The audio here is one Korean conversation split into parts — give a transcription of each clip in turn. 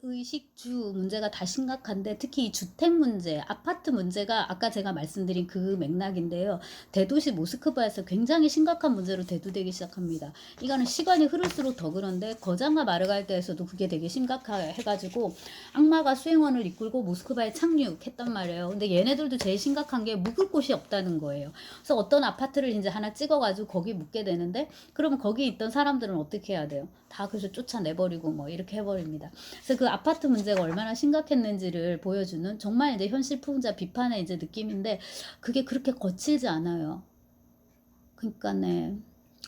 의식주 문제가 다 심각한데 특히 이 주택 문제, 아파트 문제가 아까 제가 말씀드린 그 맥락인데요. 대도시 모스크바에서 굉장히 심각한 문제로 대두되기 시작합니다. 이거는 시간이 흐를수록 더 그런데 거장과 마르갈대에서도 그게 되게 심각해가지고 악마가 수행원을 이끌고 모스크바에 착륙했단 말이에요. 근데 얘네들도 제일 심각한 게 묵을 곳이 없다는 거예요. 그래서 어떤 아파트를 이제 하나 찍어가지고 거기 묵게 되는데 그러면 거기 있던 사람들은 어떻게 해야 돼요? 다 그래서 쫓아내버리고 뭐 이렇게 해버립니다. 그래서 그 아파트 문제가 얼마나 심각했는지를 보여주는 정말 이제 현실 풍자 비판의 이제 느낌인데 그게 그렇게 거칠지 않아요. 그러니까네.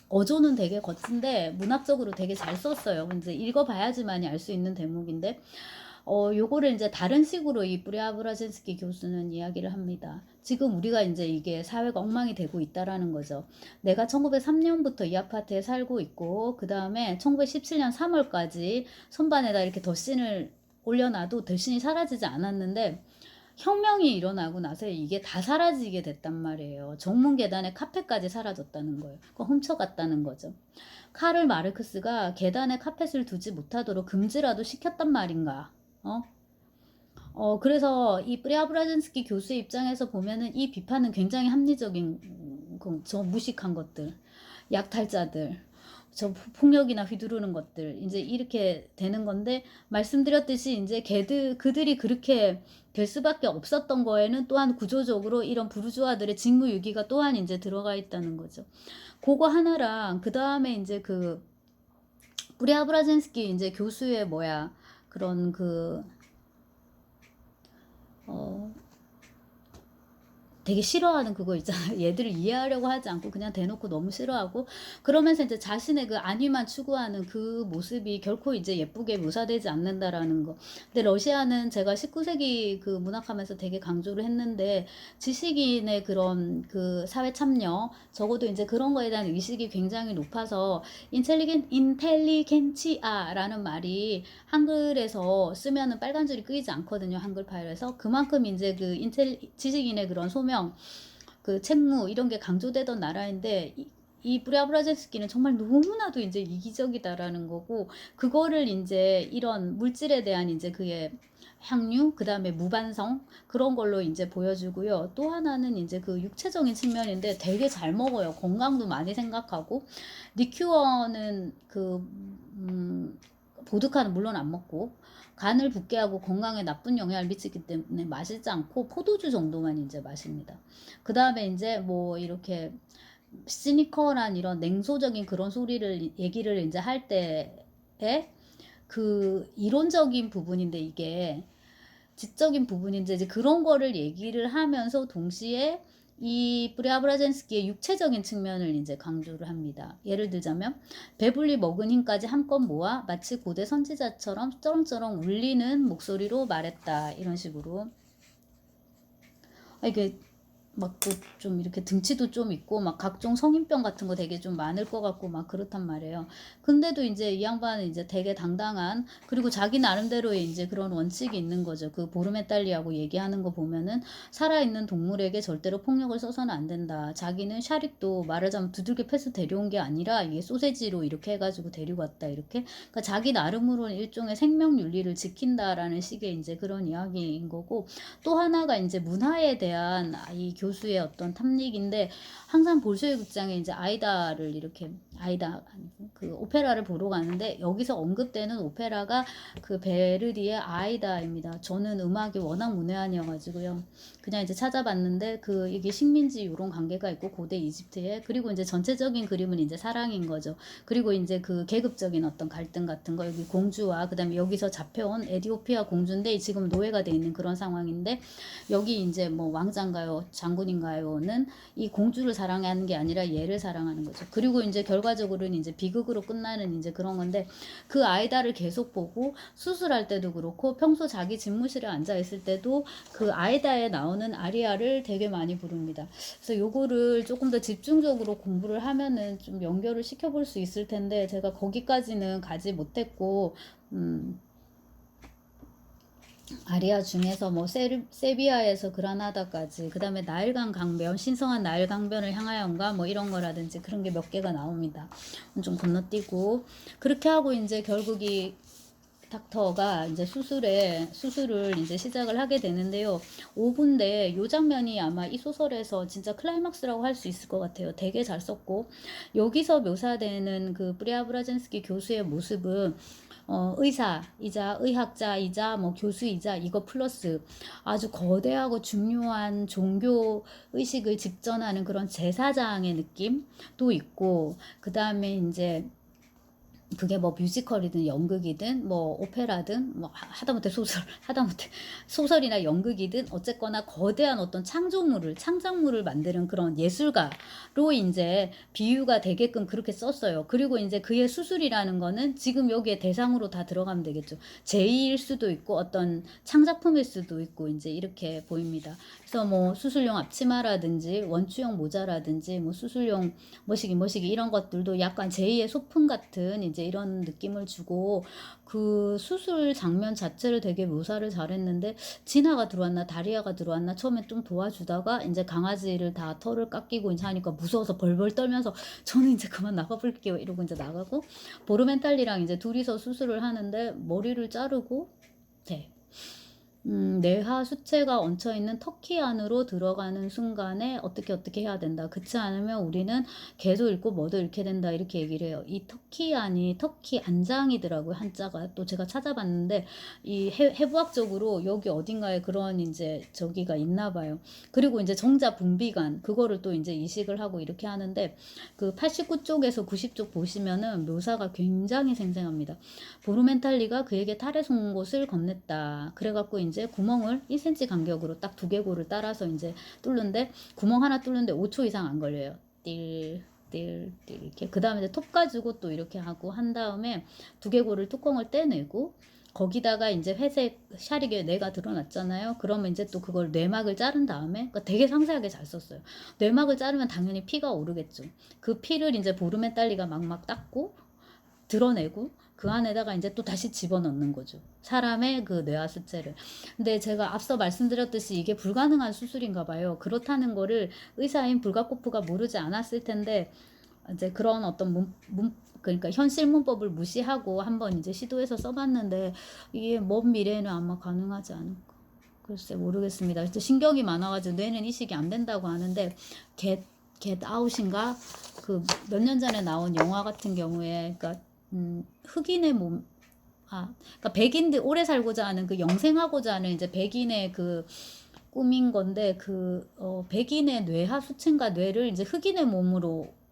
어조는 되게 거친데 문학적으로 되게 잘 썼어요. 이제 읽어봐야지만이 알 수 있는 대목인데 요거를 이제 다른 식으로 이 브리아브라젠스키 교수는 이야기를 합니다. 지금 우리가 이제 이게 사회가 엉망이 되고 있다라는 거죠. 내가 1903년부터 이 아파트에 살고 있고 그 다음에 1917년 3월까지 선반에다 이렇게 덧신을 올려놔도 덧신이 사라지지 않았는데 혁명이 일어나고 나서 이게 다 사라지게 됐단 말이에요. 정문 계단에 카펫까지 사라졌다는 거예요. 그거 훔쳐갔다는 거죠. 카를 마르크스가 계단에 카펫을 두지 못하도록 금지라도 시켰단 말인가. 그래서 이 프리아브라젠스키 교수의 입장에서 보면은 이 비판은 굉장히 합리적인, 저 무식한 것들, 약탈자들, 저 폭력이나 휘두르는 것들, 이제 이렇게 되는 건데, 말씀드렸듯이 이제 그들이 그렇게 될 수밖에 없었던 거에는 또한 구조적으로 이런 부르주아들의 직무유기가 또한 이제 들어가 있다는 거죠. 그거 하나랑, 그 다음에 이제 그, 프리아브라젠스키 이제 교수의 그런 어, 되게 싫어하는 그거 있잖아요. 얘들을 이해하려고 하지 않고 그냥 대놓고 너무 싫어하고 그러면서 이제 자신의 그 안위만 추구하는 그 모습이 결코 이제 예쁘게 묘사되지 않는다라는 거. 근데 러시아는 제가 19세기 그 문학하면서 되게 강조를 했는데 지식인의 그런 그 사회 참여 적어도 이제 그런 거에 대한 의식이 굉장히 높아서 인텔리겐치아라는 말이 한글에서 쓰면은 빨간 줄이 끄이지 않거든요. 한글 파일에서 그만큼 이제 그 지식인의 그런 소명 그 책무 이런 게 강조되던 나라인데 이 브랴브라젠스키는 정말 너무나도 이제 이기적이다라는 거고 그거를 이제 이런 물질에 대한 이제 그의 향유 그 다음에 무반성 그런 걸로 이제 보여주고요. 또 하나는 이제 그 육체적인 측면인데 되게 잘 먹어요. 건강도 많이 생각하고 리큐어는 보드카는 물론 안 먹고 간을 붓게 하고 건강에 나쁜 영향을 미치기 때문에 마시지 않고 포도주 정도만 이제 마십니다. 그 다음에 이제 뭐 이렇게 시니컬한 이런 냉소적인 그런 소리를 얘기를 이제 할 때에 그 이론적인 부분인데 이게 지적인 부분인데 이제 그런 거를 얘기를 하면서 동시에 이 브리아브라젠스키의 육체적인 측면을 이제 강조를 합니다. 예를 들자면 배불리 먹은 힘까지 한껏 모아 마치 고대 선지자처럼 쩌렁쩌렁 울리는 목소리로 말했다. 이런 식으로. 이게 막 좀 이렇게 등치도 좀 있고 막 각종 성인병 같은 거 되게 좀 많을 것 같고 막 그렇단 말이에요. 근데도 이제 이 양반은 이제 되게 당당한 그리고 자기 나름대로의 이제 그런 원칙이 있는 거죠. 그 보르메탈리하고 얘기하는 거 보면은 살아있는 동물에게 절대로 폭력을 써서는 안 된다. 자기는 샤릭도 말하자면 두들겨 패스 데려온 게 아니라 이게 소세지로 이렇게 해가지고 데리고 왔다 이렇게. 그러니까 자기 나름으로는 일종의 생명 윤리를 지킨다라는 식의 이제 그런 이야기인 거고 또 하나가 이제 문화에 대한 이 교수의 어떤 탐닉인데 항상 볼쇼이 극장에 이제 아이다를 이렇게 아이다 그 오페라를 보러 가는데 여기서 언급되는 오페라가 그 베르디의 아이다입니다. 저는 음악이 워낙 문외한이어가지고요. 그냥 이제 찾아봤는데 그 이게 식민지 이런 관계가 있고 고대 이집트에 그리고 이제 전체적인 그림은 이제 사랑인 거죠. 그리고 이제 그 계급적인 어떤 갈등 같은 거 여기 공주와 그다음에 여기서 잡혀온 에디오피아 공주인데 지금 노예가 돼 있는 그런 상황인데 여기 이제 뭐 왕자인가요 장군인가요는 이 공주를 사랑하는 게 아니라 얘를 사랑하는 거죠. 그리고 이제 결과적으로는 이제 비극으로 끝나는 이제 그런 건데 그 아이다를 계속 보고 수술할 때도 그렇고 평소 자기 집무실에 앉아 있을 때도 그 아이다에 나오는 아리아를 되게 많이 부릅니다. 그래서 요거를 조금 더 집중적으로 공부를 하면은 좀 연결을 시켜볼 수 있을 텐데 제가 거기까지는 가지 못했고 아리아 중에서 뭐 세비야에서 그라나다까지 그 다음에 나일강 강변 신성한 나일 강변을 향하여인가 뭐 이런 거라든지 그런 게 몇 개가 나옵니다. 좀 건너뛰고 그렇게 하고 이제 결국 이 닥터가 이제 수술을 이제 시작을 하게 되는데요. 5부인데 요 장면이 아마 이 소설에서 진짜 클라이막스라고 할 수 있을 것 같아요. 되게 잘 썼고, 여기서 묘사되는 그 프리아브라젠스키 교수의 모습은 의사이자 의학자이자 뭐 교수이자 이거 플러스 아주 거대하고 중요한 종교 의식을 집전하는 그런 제사장의 느낌도 있고, 그 다음에 이제 그게 뭐 뮤지컬이든 연극이든 뭐 오페라든 뭐 하다못해 하다못해 소설이나 연극이든 어쨌거나 거대한 어떤 창작물을 만드는 그런 예술가로 이제 비유가 되게끔 그렇게 썼어요. 그리고 이제 그의 수술이라는 거는 지금 여기에 대상으로 다 들어가면 되겠죠. 제의일 수도 있고 어떤 창작품일 수도 있고 이제 이렇게 보입니다. 그래서 뭐 수술용 앞치마라든지 원추용 모자라든지 뭐 수술용 뭐시기 이런 것들도 약간 제2의 소품 같은 이제 이런 느낌을 주고, 그 수술 장면 자체를 되게 묘사를 잘했는데, 진아가 들어왔나 다리아가 들어왔나 처음에 좀 도와주다가 이제 강아지를 다 털을 깎이고 이제 하니까 무서워서 벌벌 떨면서 저는 이제 그만 나가볼게요 이러고 이제 나가고, 보르멘탈리랑 이제 둘이서 수술을 하는데 머리를 자르고 네. 뇌하 수체가 얹혀있는 터키 안으로 들어가는 순간에 어떻게 해야 된다. 그렇지 않으면 우리는 개도 잃고 뭐도 잃게 된다. 이렇게 얘기를 해요. 이 터키 안이 터키 안장이더라고요. 한자가. 또 제가 찾아봤는데 이 해부학적으로 여기 어딘가에 그런 이제 저기가 있나 봐요. 그리고 이제 정자 분비관 그거를 또 이제 이식을 하고 이렇게 하는데, 그 89쪽에서 90쪽 보시면은 묘사가 굉장히 생생합니다. 보르멘탈리가 그에게 탈의 송곳을 건넸다. 그래갖고 이제 구멍을 1cm 간격으로 딱 두개골을 따라서 이제 뚫는데, 구멍 하나 뚫는데 5초 이상 안 걸려요. 띨 이렇게. 그 다음에 이제 톱 가지고 또 이렇게 하고 한 다음에 두개골을 뚜껑을 떼내고, 거기다가 이제 회색 샤릭에 뇌가 드러났잖아요. 그러면 이제 또 그걸 뇌막을 자른 다음에, 그러니까 되게 상세하게 잘 썼어요. 뇌막을 자르면 당연히 피가 오르겠죠. 그 피를 이제 보르멘탈리가 막 닦고 드러내고 그 안에다가 이제 또 다시 집어넣는 거죠. 사람의 그 뇌하수체를. 근데 제가 앞서 말씀드렸듯이 이게 불가능한 수술인가 봐요. 그렇다는 거를 의사인 불가코프가 모르지 않았을 텐데, 이제 그런 어떤 그러니까 현실 문법을 무시하고 한번 이제 시도해서 써봤는데, 이게 먼 미래에는 아마 가능하지 않을까. 글쎄 모르겠습니다. 신경이 많아가지고 뇌는 이식이 안 된다고 하는데, 겟 아웃인가? 그 몇 년 전에 나온 영화 같은 경우에, 그러니까 흑인의 몸, 그러니까 백인들 오래 살고자 하는 그 영생하고자 하는 이제 백인의 그 꿈인 건데, 그 백인의 뇌하 수층과 뇌를 이제 흑인의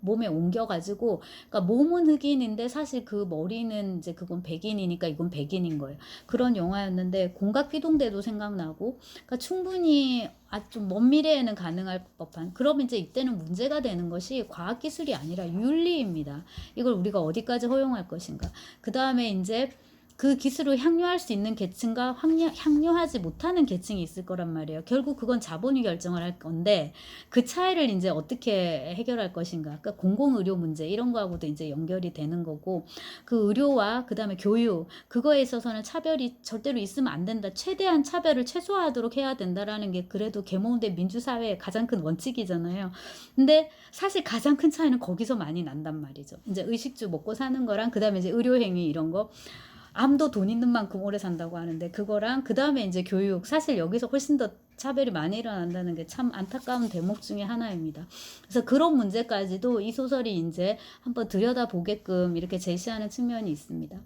몸에 옮겨가지고, 그러니까 몸은 흑인인데 사실 그 머리는 이제 그건 백인이니까 이건 백인인 거예요. 그런 영화였는데 공각기동대도 생각나고, 그러니까 충분히 좀 먼 미래에는 가능할 법한. 그럼 이제 이때는 문제가 되는 것이 과학기술이 아니라 윤리입니다. 이걸 우리가 어디까지 허용할 것인가. 그 다음에 이제 그 기술을 향유할 수 있는 계층과 향유하지 못하는 계층이 있을 거란 말이에요. 결국 그건 자본이 결정을 할 건데, 그 차이를 이제 어떻게 해결할 것인가. 그러니까 공공의료 문제 이런 거하고도 이제 연결이 되는 거고, 그 의료와 그 다음에 교육 그거에 있어서는 차별이 절대로 있으면 안 된다. 최대한 차별을 최소화하도록 해야 된다라는 게 그래도 계몽대 민주사회의 가장 큰 원칙이잖아요. 근데 사실 가장 큰 차이는 거기서 많이 난단 말이죠. 이제 의식주 먹고 사는 거랑 그 다음에 이제 의료행위 이런 거. 암도 돈 있는 만큼 오래 산다고 하는데 그거랑 그 다음에 이제 교육, 사실 여기서 훨씬 더 차별이 많이 일어난다는 게 참 안타까운 대목 중에 하나입니다. 그래서 그런 문제까지도 이 소설이 이제 한번 들여다보게끔 이렇게 제시하는 측면이 있습니다.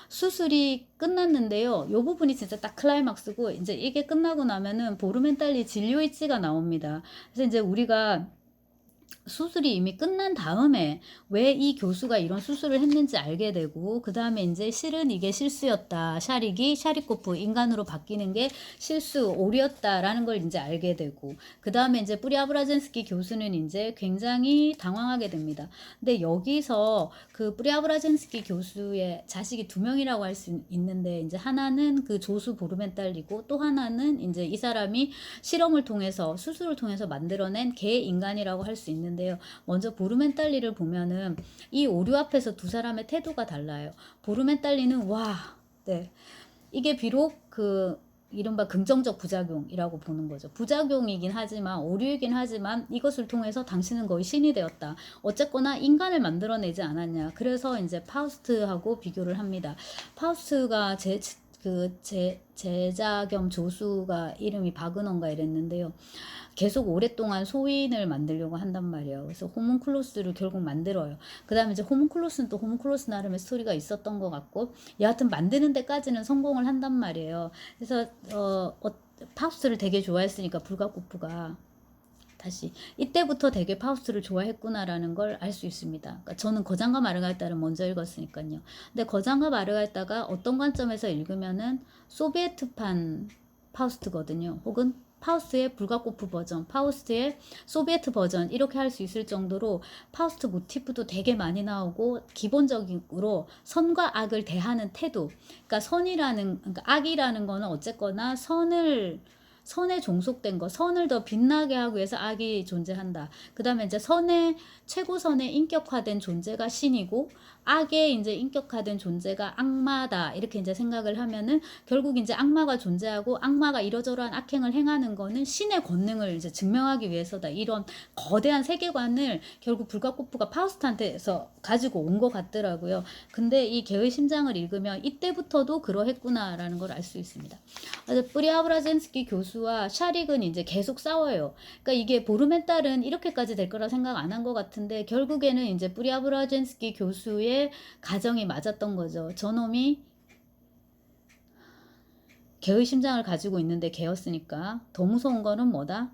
수술이 끝났는데요. 이 부분이 진짜 딱 클라이막스고, 이제 이게 끝나고 나면은 보르멘탈리 진료일지가 나옵니다. 그래서 이제 우리가 수술이 이미 끝난 다음에 왜 이 교수가 이런 수술을 했는지 알게 되고, 그 다음에 이제 실은 이게 실수였다. 샤리코프 인간으로 바뀌는 게 실수, 오류였다라는 걸 이제 알게 되고, 그 다음에 이제 뿌리아브라젠스키 교수는 이제 굉장히 당황하게 됩니다. 근데 여기서 그 뿌리아브라젠스키 교수의 자식이 2명이라고 할 수 있는데, 이제 하나는 그 조수 보르멘탈리고 또 하나는 이제 이 사람이 실험을 통해서 수술을 통해서 만들어낸 개 인간이라고 할 수 있는데요. 먼저 보르멘탈리를 보면은 이 오류 앞에서 두 사람의 태도가 달라요. 보르멘탈리는 네. 이게 비록 그 이른바 긍정적 부작용이라고 보는 거죠. 부작용이긴 하지만 오류이긴 하지만 이것을 통해서 당신은 거의 신이 되었다. 어쨌거나 인간을 만들어내지 않았냐. 그래서 이제 파우스트하고 비교를 합니다. 파우스트가 제자 겸 조수가 이름이 바그넌가 이랬는데요. 계속 오랫동안 소인을 만들려고 한단 말이에요. 그래서 호문클로스를 결국 만들어요. 그 다음에 이제 호문클로스는 또 호문클로스 나름의 스토리가 있었던 것 같고, 여하튼 만드는 데까지는 성공을 한단 말이에요. 그래서 파우스트를 되게 좋아했으니까 불가고프가 다시 이때부터 되게 파우스트를 좋아했구나라는 걸 알 수 있습니다. 그러니까 저는 거장과 마르가리타를 먼저 읽었으니까요. 근데 거장과 마르가리타가 어떤 관점에서 읽으면은 소비에트판 파우스트거든요. 혹은 파우스트의 불가고프 버전, 파우스트의 소비에트 버전 이렇게 할 수 있을 정도로 파우스트 모티프도 되게 많이 나오고 기본적으로 선과 악을 대하는 태도, 그러니까 악이라는 거는 어쨌거나 선에 종속된 거, 선을 더 빛나게 하기 위해서 악이 존재한다. 그 다음에 이제 최고선의 인격화된 존재가 신이고, 악의 이제 인격화된 존재가 악마다. 이렇게 이제 생각을 하면은, 결국 이제 악마가 존재하고, 악마가 이러저러한 악행을 행하는 거는 신의 권능을 이제 증명하기 위해서다. 이런 거대한 세계관을 결국 불가코프가 파우스트한테서 가지고 온 것 같더라고요. 근데 이 개의 심장을 읽으면 이때부터도 그러했구나라는 걸 알 수 있습니다. 뿌리아브라젠스키 교수와 샤릭은 이제 계속 싸워요. 그러니까 이게 보르멘탈은 이렇게까지 될 거라 생각 안 한 것 같은데, 결국에는 이제 뿌리아브라젠스키 교수의 가정이 맞았던 거죠. 저놈이 개의 심장을 가지고 있는데 개였으니까. 더 무서운 거는 뭐다?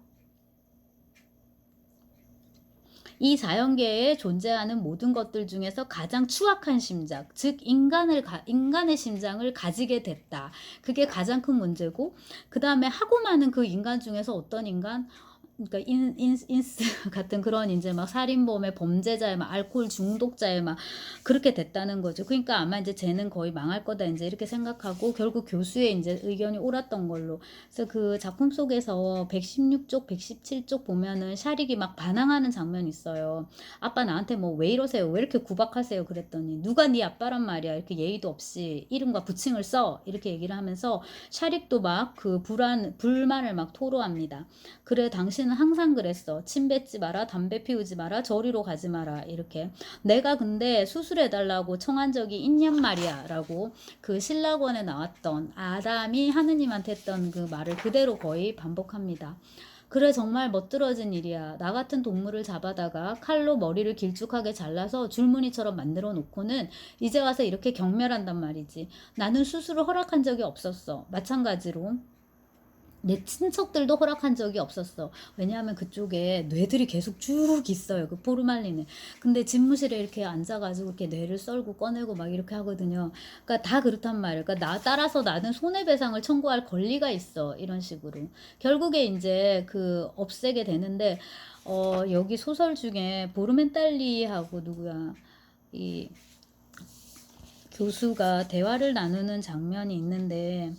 이 자연계에 존재하는 모든 것들 중에서 가장 추악한 심장, 즉 인간의 심장을 가지게 됐다. 그게 가장 큰 문제고, 그 다음에 하고 많은 그 인간 중에서 어떤 인간, 그러니까 인스 같은 그런 이제 막 살인범의 범죄자의 막 알코올 중독자의 막 그렇게 됐다는 거죠. 그러니까 아마 이제 쟤는 거의 망할 거다 이제 이렇게 생각하고, 결국 교수의 이제 의견이 옳았던 걸로. 그래서 그 작품 속에서 116쪽, 117쪽 보면은 샤릭이 막 반항하는 장면이 있어요. 아빠 나한테 뭐 왜 이러세요? 왜 이렇게 구박하세요? 그랬더니 누가 네 아빠란 말이야. 이렇게 예의도 없이 이름과 부칭을 써. 이렇게 얘기를 하면서 샤릭도 막 그 불만을 막 토로합니다. 그래 당신은 항상 그랬어. 침 뱉지 마라, 담배 피우지 마라, 저리로 가지 마라. 이렇게 내가 근데 수술해달라고 청한 적이 있냔 말이야 라고 그 신라권에 나왔던 아담이 하느님한테 했던 그 말을 그대로 거의 반복합니다. 그래 정말 멋들어진 일이야. 나 같은 동물을 잡아다가 칼로 머리를 길쭉하게 잘라서 줄무늬처럼 만들어 놓고는 이제 와서 이렇게 경멸한단 말이지. 나는 수술을 허락한 적이 없었어. 마찬가지로 내 친척들도 허락한 적이 없었어. 왜냐하면 그쪽에 뇌들이 계속 쭉 있어요. 그 포르말린에. 근데 집무실에 이렇게 앉아가지고 이렇게 뇌를 썰고 꺼내고 막 이렇게 하거든요. 그러니까 다 그렇단 말이에요. 그러니까 따라서 나는 손해배상을 청구할 권리가 있어. 이런 식으로. 결국에 이제 그 없애게 되는데, 여기 소설 중에 보르멘탈리하고 누구야? 이 교수가 대화를 나누는 장면이 있는데,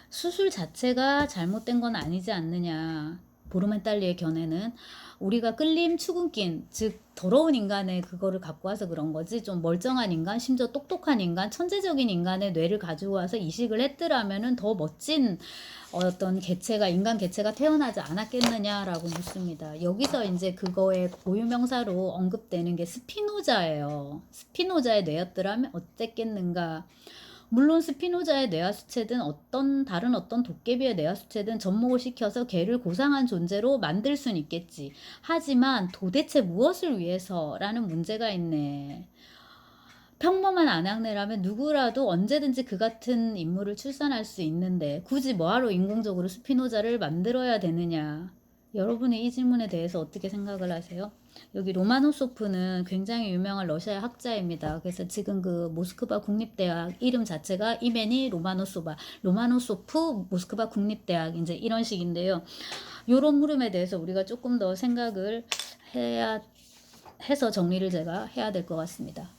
수술 자체가 잘못된 건 아니지 않느냐. 보르멘탈리의 견해는 우리가 끌림 추근긴, 즉 더러운 인간의 그거를 갖고 와서 그런 거지, 좀 멀쩡한 인간, 심지어 똑똑한 인간, 천재적인 인간의 뇌를 가지고 와서 이식을 했더라면은 더 멋진 어떤 인간 개체가 태어나지 않았겠느냐라고 묻습니다. 여기서 이제 그거의 고유명사로 언급되는 게 스피노자예요. 스피노자의 뇌였더라면 어땠겠는가. 물론 스피노자의 뇌하수체든 다른 어떤 도깨비의 뇌하수체든 접목을 시켜서 걔를 고상한 존재로 만들 수는 있겠지. 하지만 도대체 무엇을 위해서라는 문제가 있네. 평범한 안악내라면 누구라도 언제든지 그 같은 인물을 출산할 수 있는데 굳이 뭐하러 인공적으로 스피노자를 만들어야 되느냐. 여러분의 이 질문에 대해서 어떻게 생각을 하세요? 여기 로마노소프는 굉장히 유명한 러시아 학자입니다. 그래서 지금 그 모스크바 국립대학 이름 자체가 이메니 로마노소프 모스크바 국립대학 이제 이런 식인데요. 요런 물음에 대해서 우리가 조금 더 생각을 해서 정리를 제가 해야 될 것 같습니다.